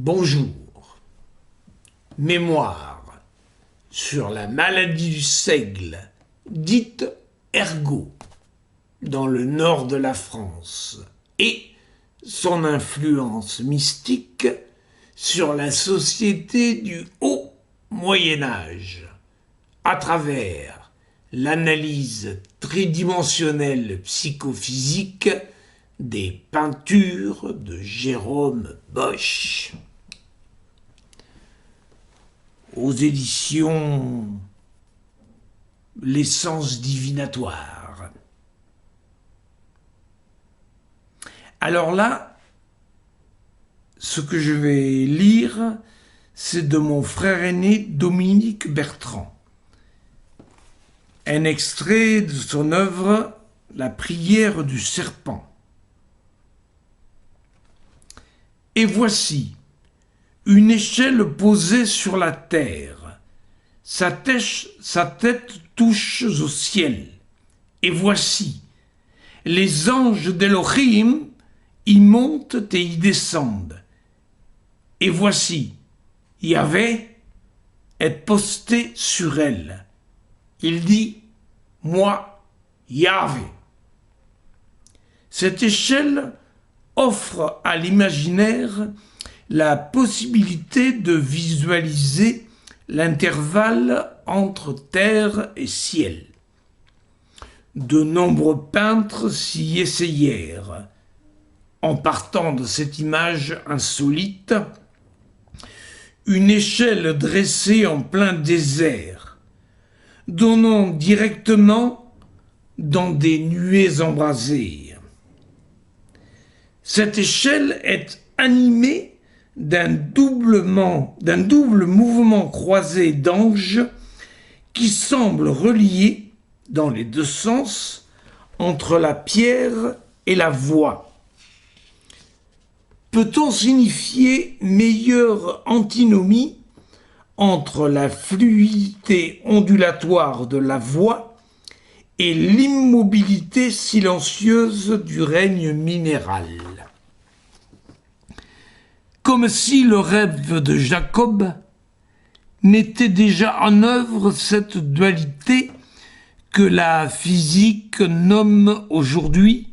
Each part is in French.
Bonjour. Mémoire sur la maladie du seigle, dite ergot, dans le nord de la France, et son influence mystique sur la société du Haut Moyen Âge, à travers l'analyse tridimensionnelle psychophysique des peintures de Jérôme Bosch. Aux éditions L'Essence divinatoire. Alors là, ce que je vais lire, c'est de mon frère aîné Dominique Bertrand. Un extrait de son œuvre « La prière du serpent ». Et voici une échelle posée sur la terre. Sa tête touche au ciel. Et voici, les anges d'Elohim y montent et y descendent. Et voici, Yahvé est posté sur elle. Il dit, moi, Yahvé. Cette échelle offre à l'imaginaire la possibilité de visualiser l'intervalle entre terre et ciel. De nombreux peintres s'y essayèrent. En partant de cette image insolite, une échelle dressée en plein désert, donnant directement dans des nuées embrasées. Cette échelle est animée d'un double mouvement croisé d'anges qui semble relié dans les deux sens entre la pierre et la voix. Peut-on signifier meilleure antinomie entre la fluidité ondulatoire de la voix et l'immobilité silencieuse du règne minéral? Comme si le rêve de Jacob mettait déjà en œuvre cette dualité que la physique nomme aujourd'hui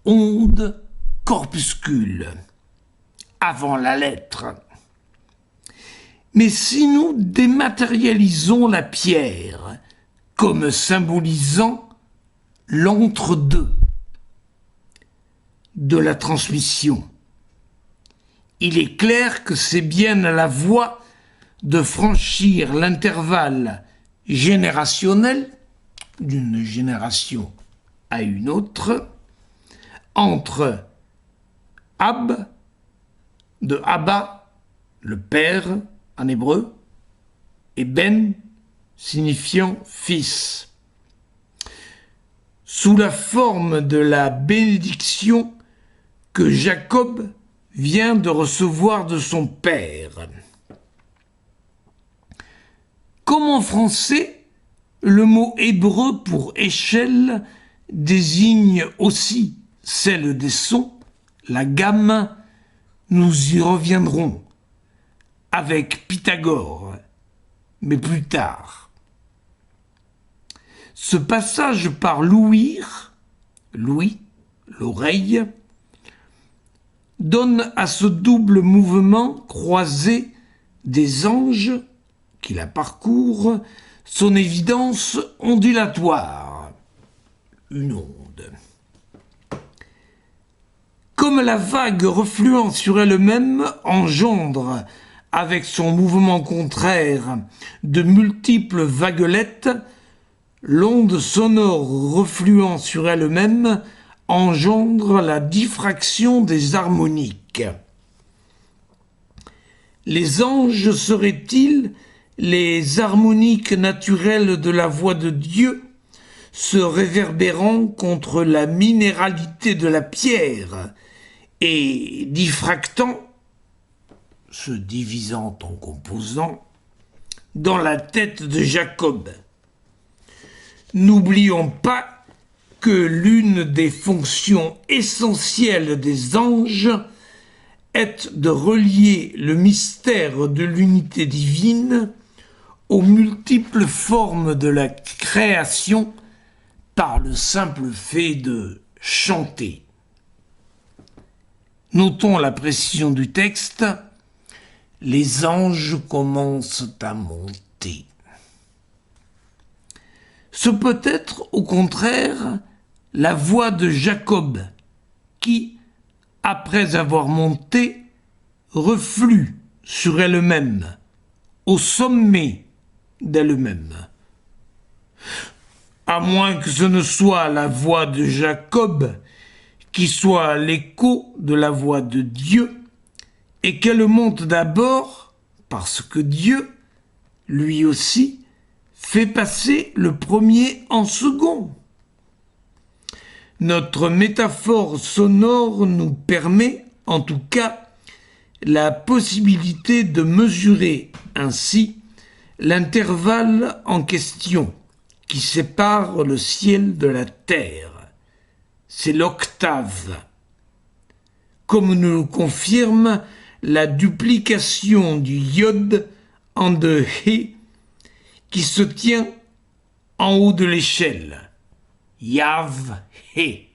onde-corpuscule, avant la lettre. Mais si nous dématérialisons la pierre comme symbolisant l'entre-deux de la transmission, il est clair que c'est bien à la voix de franchir l'intervalle générationnel d'une génération à une autre entre Ab, de Abba, le père en hébreu, et Ben, signifiant fils, sous la forme de la bénédiction que Jacob vient de recevoir de son père. Comme en français, le mot hébreu pour échelle désigne aussi celle des sons, la gamme, nous y reviendrons avec Pythagore, mais plus tard. Ce passage par l'ouïr, l'ouïe, l'oreille, donne à ce double mouvement croisé des anges qui la parcourent son évidence ondulatoire, une onde. Comme la vague refluant sur elle-même engendre avec son mouvement contraire de multiples vaguelettes, l'onde sonore refluant sur elle-même engendre la diffraction des harmoniques. Les anges seraient-ils les harmoniques naturelles de la voix de Dieu, se réverbérant contre la minéralité de la pierre et diffractant, se divisant en composants, dans la tête de Jacob? N'oublions pas que l'une des fonctions essentielles des anges est de relier le mystère de l'unité divine aux multiples formes de la création par le simple fait de chanter. Notons la précision du texte. Les anges commencent à monter. Ce peut être, au contraire, la voix de Jacob, qui, après avoir monté, reflue sur elle-même, au sommet d'elle-même. À moins que ce ne soit la voix de Jacob, qui soit l'écho de la voix de Dieu, et qu'elle monte d'abord parce que Dieu, lui aussi, fait passer le premier en second. Notre métaphore sonore nous permet, en tout cas, la possibilité de mesurer ainsi l'intervalle en question qui sépare le ciel de la terre. C'est l'octave. Comme nous le confirme la duplication du yod en de hé qui se tient en haut de l'échelle. Yav, hé.